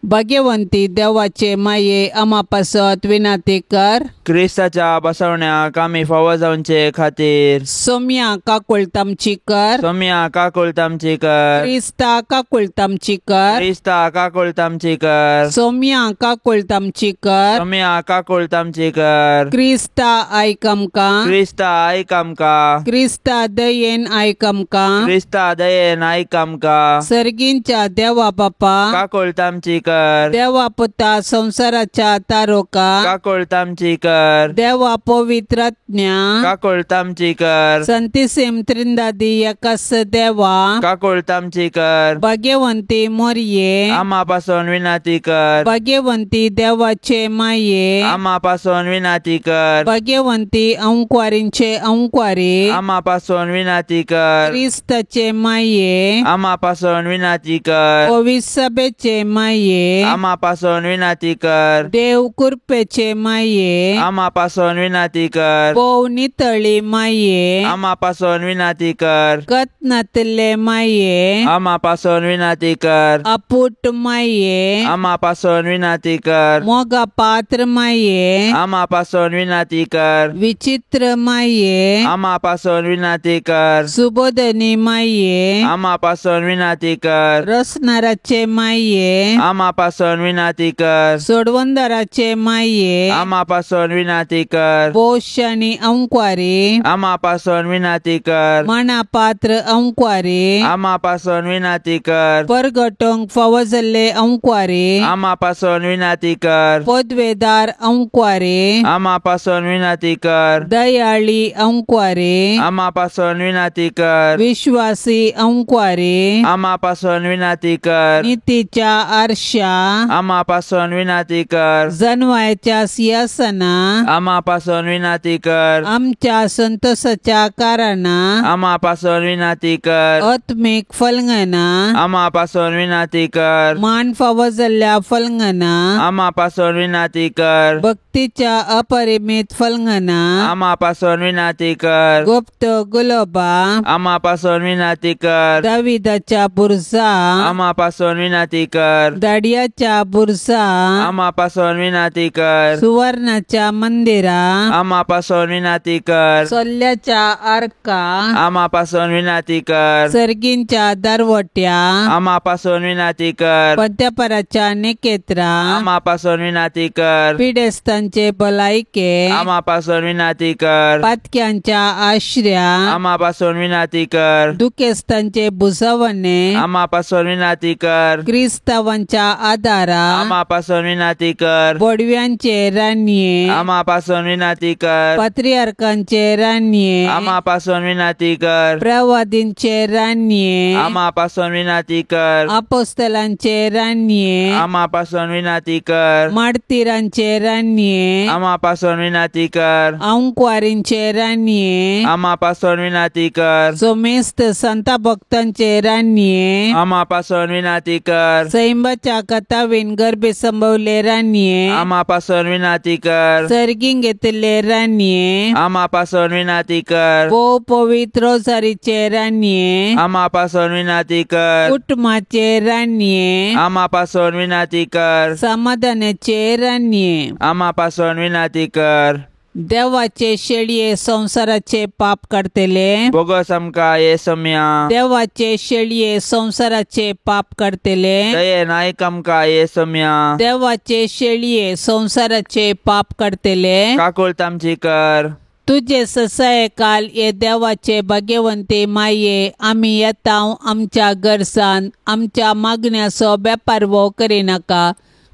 भाग्यवंती देवाचे माये आमा पासत विनाती कर. क्रिस्ताच्या बसवण्याक आमी फावो जावचे खातीर सोम्या काकुळतामची कर. सोम्या काकुळतामची कर. क्रिस्ता काकुळतामची कर. क्रिस्ता काकुळतामची कर. सोम्या काकुळतामची कर. सोम्या काकुळतामची कर. क्रिस्ता आयक आमकां. क्रिस्ता आयक आमकां. क्रिस्ता दयेन आयक आमकां. क्रिस्ता दयेन आयक आमकां. सर्गींच्या देवा बापा काकुळतामची कर. देवा पुता संसाराच्या तारोका काकुळतामची कर. देवा पवित्रात्म्या काकुळतामची कर. संतिसेम त्रिंदादी एकास देवा काकुळतामची कर. भाग्यवंती मोरये आमा पासून विनाती कर. भाग्यवंती देवाचे माये आमा पासून विनाती कर. भाग्यवंती अंकवारींचे अंकवारी आमा पासून विनाती कर. क्रिस्ताचे माये आमा पासून विनाती कर. पवित्र सभेचे माये आमा पासून विनाती कर. देव कृपेचे माये आमा पासून विनाती कर. पो नितळी माये आमा पासून विनाती कर. कतनातले माये आमा पासून विनाती कर. अपुट माये आमा पासून विनाती कर. मोगा पात्र माये आमा पासून विनाती कर. विचित्र माये आमा पासून विनाती कर. सुबोधनी माये आमा पासून विनाती कर. रसनाराचे माये आमा पासून विनाती कर. सोडवंदराचे माये आमा पासून विनाती कर. पोषानी अंकवारी आमा पासून विनाती कर. मना पात्र अंकवारी आमा पासून विनाती कर. परगटोंक फावो जाल्ले अंकवारी आमा पासून विनाती कर. पदवेदार अंकवारी आमा पासून विनाती कर. दयाळी अंकवारी आमा पासून विनाती कर. विश्वासी अंकवारी आमा पासून विनाती कर. नीतीच्या आरशा आमा पासून विनाती कर. जनवायच्या सिंहासना आमा पासून विनाती कर. आमच्या संतोषाच्या कारणा आमा पासून विनाती कर. आत्मिक फलंगना आमा पासून विनाती कर. मान फावो जाल्ल्या फलंगना आमा पासून विनाती कर. भक्तीच्या अपरिमित फलंगना आमा पासून विनाती कर. गुप्त गुलोबा आमा पासून विनाती कर. दाविदाच्या बुरजा आमा पासून विनाती कर. दाडियाच्या बुरजा आमा पासून विनाती कर. सुवर्णाच्या मंदिरा आमा पासून विनाती कर. सोल्ल्याच्या आर्का आमा पासून विनाती कर. सर्गींच्या दारवट्या आमा पासून विनाती कर. पद्यापराच्या नेकेत्रा आमा पासून विनाती कर. पिडेस्तांचे भलायके आमा पासून विनाती कर. पातक्यांच्या आश्र्या आमा पासून विनाती कर. दुखेस्तांचे बुजवणे आमा पासून विनाती कर. क्रिस्तावांच्या आदारा आमा पासून विनाती कर. बोडव्यांचे रान्ये आमा पासून विनाती कर. पात्रियार्कांचे रान्ये आमा पासून विनाती कर. प्रवादींचे रान्ये आमा पासून विनाती कर. अपोस्तलांचे रान्ये आमा पासून विनाती कर. माडतीरांचे रान्ये आमा पासून विनाती कर. अंकवारींचे रान्ये आमा पासून विनाती कर. सोमेस्त संता भक्तांचे रान्ये आमा पासून विनाती कर. सैंबाच्या कथावीन गर्भे संभवले रान्ये आमा पासून विनाती कर. सर्गीं घेतले रान्ये आमा पासून विनाती कर. भोव पवित्र रोजारीचे रान्ये आमा पासून विनाती कर. कुटुंबाचे रान्ये आमा पासून विनाती कर. समाधानाचे रान्ये आमा पासून विनाती कर. देवाचे शेळये संसाराचे पाप काढतेले बोगस आमकां येसम्या. देवाचे शेळये संसाराचे पाप काढतेले दयेन आयक आमकां येसम्या. देवाचे शेळये संसाराचे पाप काढतेले काकुळतामची कर. तुझे ससाये काल ये देवाचे भाग्यवंते माये आमी येताव आमच्या गरजान आमच्या मागण्याचो बेपार वो करिनाका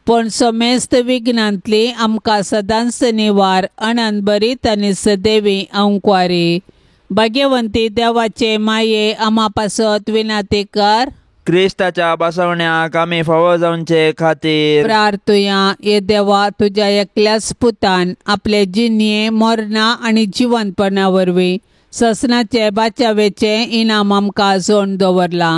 पण समेस्त विघ्नांतली आमकां सदांच निवार अनंत बरीत आनी सदैवी अंकवारी भाग्यवंती देवाचे माये आमा पासत विनंती कर. क्रिस्ताच्या बसवण्याक आमी फावो जावचे खातीर प्रार्थुया. ये देवा तुझ्या एकल्याच पुतान आपले जिन्ये मरणा आणि जिवंतपणा वरवीं ससनाचे बाचावेचे इनाम आमकां जोड दवरला.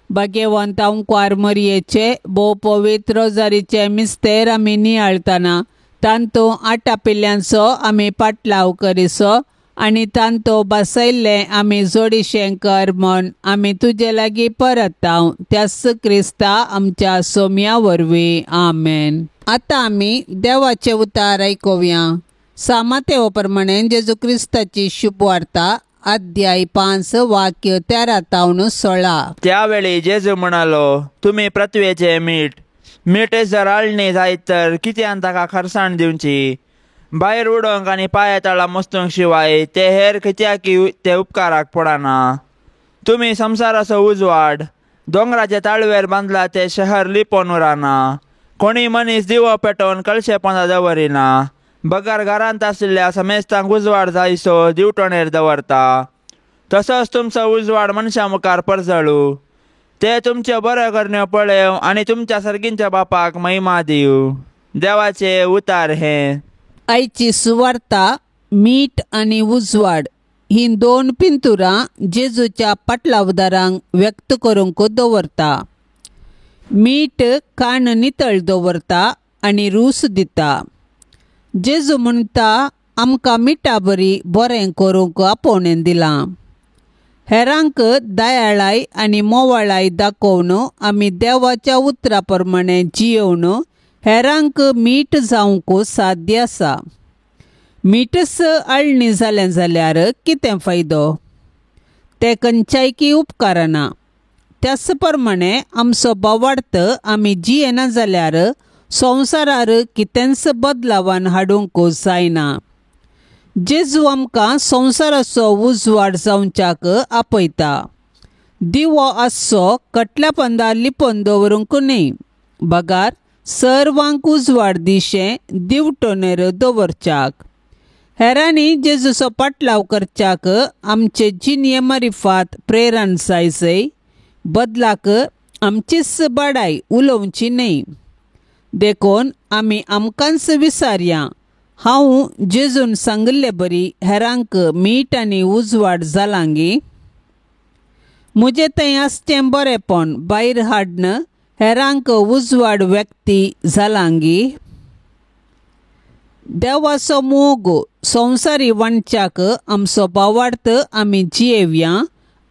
भाग्यवंत अंकवार मरयेचे भोव पवित्र रोजारीचे मिस्तेर आमी नियाळतना तांतू 8 पिल्ल्यांचो आमी पाटलाव करिसो आनी तांतो बसयल्ले आमी जोडिशें कर म्हण आमी तुजे लागीं परताव त्याच क्रिस्ता आमच्या सोम्या वरवीं. आमेन. आतां आमी देवाचे उतार आयकुया. सामातेव प्रमाणे जेजू क्रिस्ताची शुभ वार्ता अध्याय 5 वाक्य 13-16. त्यावेळी जेजू म्हणालो, तुमी पृथ्वीचे मीठ जर आळणी जायत तर कित्यान ताका खरसाण दिवची. भायर उडोवंक आनी पांया तळा मस्तूंक शिवाय ते हेर कित्याक ते उपकाराक पडना. तुमी संवसाराचो उजवाड दोंगराचे ताळवेर बांदला ते शहर लिपोवन उरना. कोणी मनीस दिवो पेटोवन कळशेपणां दवरिना. बगर घरांत आशिल्ल्या समेस्तांक उजवाड जायसो दिवटोणेर दवरता. तसोच तुमचो उजवाड मनशां मुखार परजळू. ते तुमच्यो बऱ्यो करण्यो पळेव आनी तुमच्या सर्गींच्या बापाक महिमा दिवं. देवाचे उतार हे. आयची सुवार्ता मीठ आणि उजवाड ही 2 पिंतुरां जेजूच्या पाटलावदारांक व्यक्त करूंक दवरता. मीठ कान नितळ दवरता आनी रूस दिता. जेजू म्हणटा आमकां मिठा बरी बरें करूंक आपोवणें दिलां. हेरांक दयाळाय आनी मोवाळाय दाखोवन आमी देवाच्या उतरा प्रमाणे जियेवन हेरांक मीठ जावंक साध्य आसा. मीठच आळणी जालें जाल्यार कितें फायदो. ते खंयच्यायकी उपकारना. त्याच प्रमाणे आमचो बोवार्थ आमी जियेना जाल्यार संवसारार कितेंच बदलावान हाडूंक जायना. जेजू आमकां संवसाराचो उजवाड जावच्याक आपयता. दिवो आसचो कटल्या पंदा लिपोवन दवरूंक न्ही. बगार सर्वांक उजवाड दिशें दिवटोनेर दवरच्याक. हेरांनी जेजूचो पाटलाव करच्याक आमचे जिन्ये मारिफात प्रेरण जायचय. बदलाक आमचीच बडाय उलोवची न्ही. देखून आमी आमकांच विचारया. हांव जेजून सांगले बरी हेरांक मीठ आनी उजवाड जालांगी. म्हजें तें आसचें बरेंपण भायर हाडन हेरांक उजवाड व्यक्ती जालांगी. देवाचो मोग संवसारी वांच्याक आमचो भावार्थ आमी जियेवया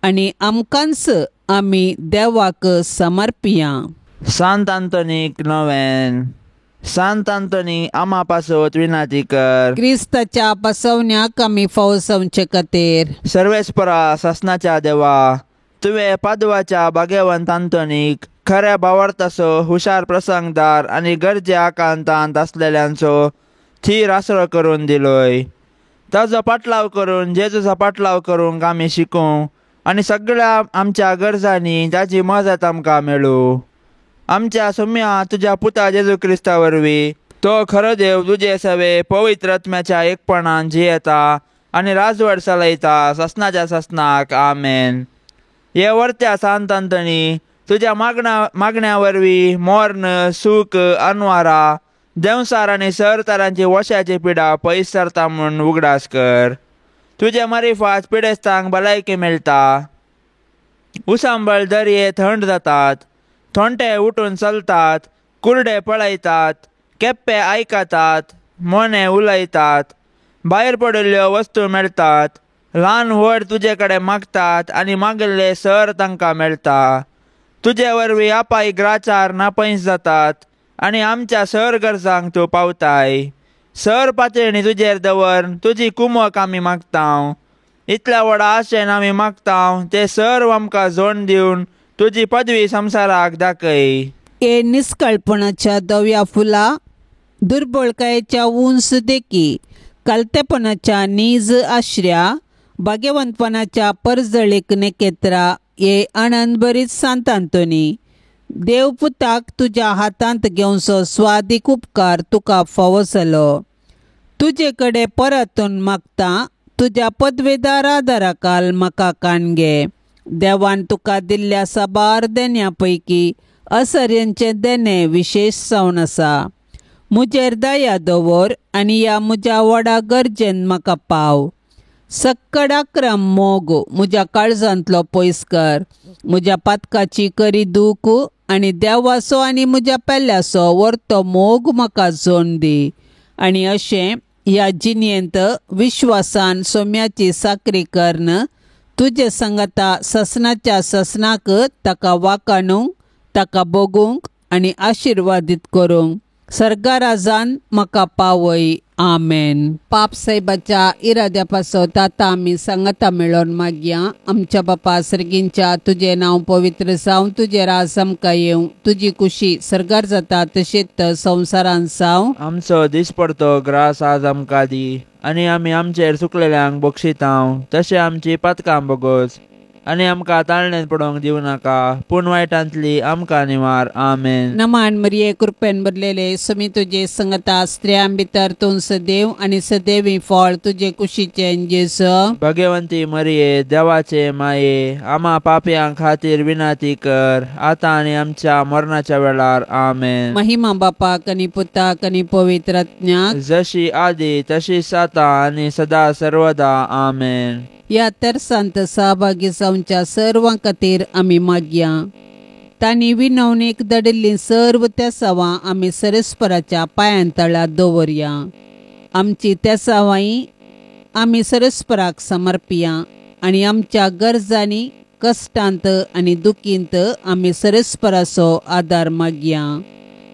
आनी आमकांच आमी देवाक समर्पिया. सांत आंतोनीक नोवेन. सांत आंतोनी आमा पासत विनंती कर. क्रिस्ताच्या बसवण्याक आमी फावो जावचे खातीर. सर्वेस्परा ससनाच्या देवा, तुवें पादवाच्या भाग्यवंत आंतोनीक खऱ्या भावार्थाचो हुशार प्रसंगदार आनी गरजे आकांतांत आसलेल्यांचो थीर आसरो करून दिलोय. ताजो पाटलाव करून जेजूचो पाटलाव करूंक आमी शिकूं आनी सगळ्या आमच्या गरजांनी ताची मजत आमकां मेळूं. आमच्या सोम्या तुज्या पुता जेजू क्रिस्ता वरवीं तो खरो देव तुजे सवे पवित्र आत्म्याच्या एकपणान जियेता आनी राजवट चलयता ससनाच्या ससनाक. आमेन. हे वर्त्या सांत आंतोनी तुज्या मागण्या वरवीं मोर्न सूख अनवारा देवसार आनी सर तरांची वशाची पिडा पयस सरता म्हूण उगडास कर. तुजे मारिफात पिडेस्तांक भलायकी मेळटा. उसांबळ दर्ये थंड जातात. थोंटे उठून चलतात. कुर्डे पळयतात. केप्पे आयकतात. मोने उलयतात. भायर पडिल्ल्यो वस्तू मेळटात. ल्हान व्हड तुजे कडेन मागतात आनी मागिल्ले सर तांकां मेळटा. तुजे वरवीं आपाय ग्राचार नापयस जातात आनी आमच्या सर गरजांक तूं पावताय. सर पातळणी तुजेर दवर तुजी कुमक आमी मागतांव. इतल्या व्हडा आशेन आमी मागतांव ते सर्व आमकां जोड दिवन तुजी पदवी संवसाराक दाखय. ए निस्कळपणाच्या दव्या फुला दुर्बळकायेच्या उंच देखी कलतेपणाच्या नीज आश्र्या भाग्यवंतपणाच्या परजळीक नेकेत्रा ये आनंद बरीच सांतांतोनी देवपुताक तुज्या हातांत घेवचो स्वादीक उपकार तुका फावो जालो. तुजे कडेन परतून मागता तुज्या पदवेदार आदाराकाल म्हाका काणगे. देवान तुका दिल्ल्या साबार देण्यां पैकी असर्यांचे देणे विशेष जावन आसा. मुजेर दया दवर आनी ह्या म्हज्या व्हडा गरजेन म्हाका पाव. सक्कडाक्रम मोग म्हज्या काळजांतलो पयस कर. म्हज्या पातकाची करी दूख आनी देवाचो आनी म्हज्या पेल्याचो व्हरतो मोग म्हाका जोड दी. आनी अशें ह्या जिणेंत विश्वासान सोम्याची साकरी करन तुजे संगता ससनाच्या ससनाक ताका वाकाणूंक ताका बगूंक आनी आशिर्वादीत करूंक सर्गाराजान म्हाका पावय. आमेन. पाप साहेबाच्या इराद्या पासत आतां आमी सांगता मेळोन मागया. आमच्या बापा सर्गींच्या तुजें नांव पवित्र जावं, तुजें राज आमकां येवं, तुजी कुशी सर्गार जाता तशेंच संवसारांत जावं. आमचो दिसपडतो ग्रास आज आमकां दी आनी आमी आमचेर चुकलेल्यांक बक्षितांव तशें आमची पातकां बगोस आनी आमकां ताळणेंत पडोवंक दिवं नाका पूण वायटांतली आमकां निवार. आमेन. नमान मरिये कृपेन भरलेले समी तुजे संगता स्त्रियां भितर तूं सदैव आनी सदैवी फळ तुजे कुशीचे जेजू. भाग्यवंती मरिये देवाचे माये आमा पापयां खातीर विनाती कर आतां आनी आमच्या मरणाच्या वेळार. आमेन. महिमा बापाक आनी पुताक आनी पवित्र आत्म्याक जशी आदी तशीच आतां आनी सदा सर्वदा. आमेन. ह्या तरसांत सहभागी जावच्या सर्वां खातीर आमी मागया. तांणी विनवणेक धाडिल्लीं सर्व तेसावां आमी सरस्पराच्या पांयांतळांत दवरया. आमची तेसावांय आमी सरस्पराक समर्पिया आनी आमच्या गरजांनी कश्टांत आनी दुखींत आमी सरस्पराचो आदार मागया.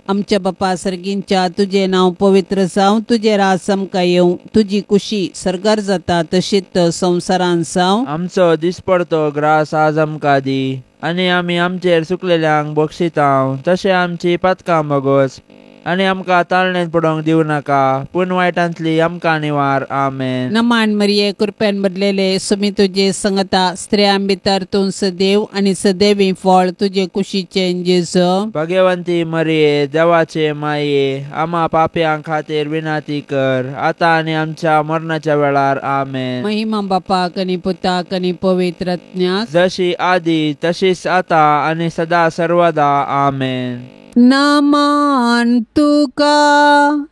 आमच्या बापा सर्गींच्या तुजें नांव पवित्र जावं, तुजें राज आमकां येवं, तुजी कुशी सर्गार जाता तशीच संवसारांत जावं. आमचो दिसपडतो ग्रास आज आमकां दी आनी आमी आमचेर चुकलेल्यांक बक्षितांव तशें आमची पातकां बगोस आनी आमकां ताळणेंत पडोवंक दिवं नाका पूण वायटांतली आमकां निवार. आमेन. नमान मरिये कृपेन भरलेले समी तुजे संगता स्त्रियां भितर तूं सदैव आनी सदैवी फळ तुजे कुशीचे जेजू. भाग्यवंती मरिये देवाचे माये आमा पापयां खातीर विनाती कर आतां आनी आमच्या मरणाच्या वेळार. आमेन. महिमा बापाक आनी पुताक आनी पवित्र आत्म्याक जशी आदी तशीच आतां आनी सदा सर्वदा. आमेन. नमान तुका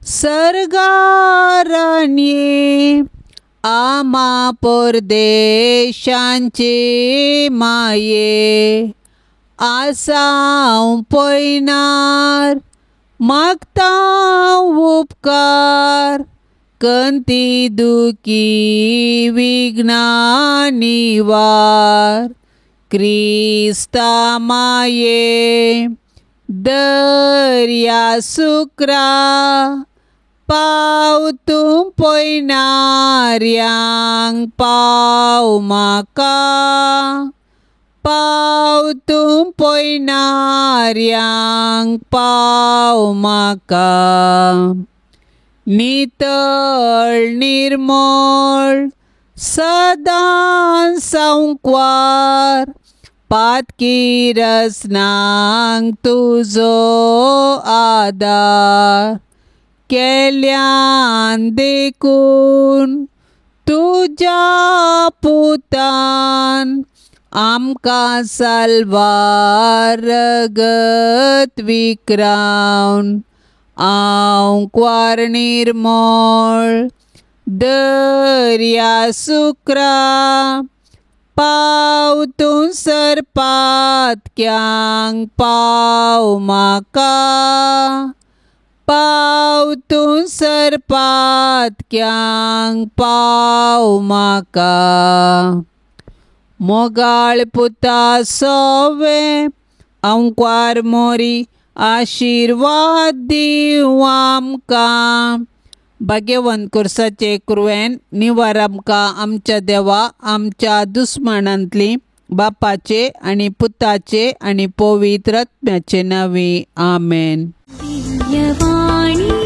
सर्गारान ये आमा परदेशांचे माये आसांव पयनार मागता उपकार कंती दुखी विघ्ना निवार. क्रिस्ता माये दर्या सुक्रा पाव तूं पयनाऱ्यांक पाव म्हाका पाव तूं पयनाऱ्यांक पाव म्हाका. नितळ निर्मळ सदां सांकवार पातकी रसनांक तुजो आदार केल्यान देखून तुज्या पुतान आमकां साल्वार रगत विक्रावन. हांव क्वार निर्मळ दर्या सुक्रा पाव तूं सरपातक्यांक पाव म्हाका पाव तूं सरपातक्यांक पाव म्हाका. मोगाळ पुता सोवे हांव क्वार मोरी आशिर्वाद दिवं आमकां. भाग्यवंत कुर्साचे कुरवेन निवार आमकां आमच्या देवा आमच्या दुस्मनांतली बापाचे आनी पुताचे आनी पवित्र आत्म्याचे नांवे. आमेन. दिव्यवाणी